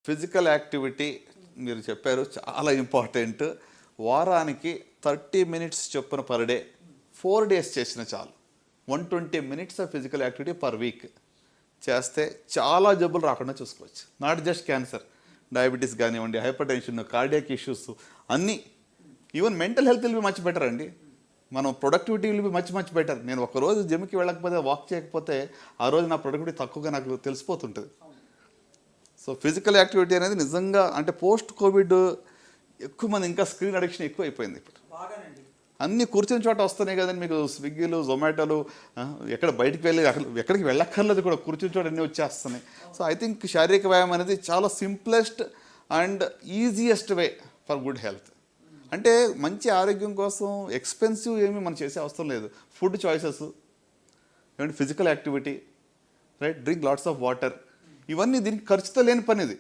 Physical activity మీరు చెప్పారు చాలా ఇంపార్టెంట్. వారానికి 30 మినిట్స్ చొప్పున పర్ డే 4 డేస్ చేసిన చాలు. 120 minutes of physical activity per week చేస్తే చాలా జబ్బులు రాకుండా చూసుకోవచ్చు. నాట్ జస్ట్ క్యాన్సర్, డయాబెటీస్ కానివ్వండి, హైపర్ టెన్షన్, కార్డియాక్ ఇష్యూస్ అన్నీ. Even mental health will be much better అండి. మనం productivity will be much better. నేను ఒకరోజు జిమ్కి వెళ్ళకపోతే, వాక్ చేయకపోతే ఆ రోజు నా ప్రొడక్టివిటీ తక్కువగా నాకు తెలిసిపోతుంటుంది. సో ఫిజికల్ యాక్టివిటీ అనేది నిజంగా అంటే పోస్ట్ కోవిడ్ ఎక్కువ మంది ఇంకా స్క్రీన్ అడిక్షన్ ఎక్కువ అయిపోయింది. ఇప్పుడు అన్నీ కూర్చుని చోట వస్తున్నాయి కదండి. మీకు స్విగ్గీలు, జొమాటోలు, ఎక్కడ బయటికి వెళ్ళి ఎక్కడికి వెళ్ళక్కర్లేదు కూడా, కూర్చుని చోట అన్నీ వచ్చేస్తున్నాయి. సో ఐ థింక్ శారీరక వ్యాయామం అనేది చాలా simplest and easiest way for good health. అంటే మంచి ఆరోగ్యం కోసం ఎక్స్పెన్సివ్ ఏమీ మనం చేసే అవసరం లేదు. ఫుడ్ చాయిసెస్, ఏమంటే physical activity, right, drink lots of water, ఇవన్నీ దీనికి ఖర్చుతో లేని పని ఇది.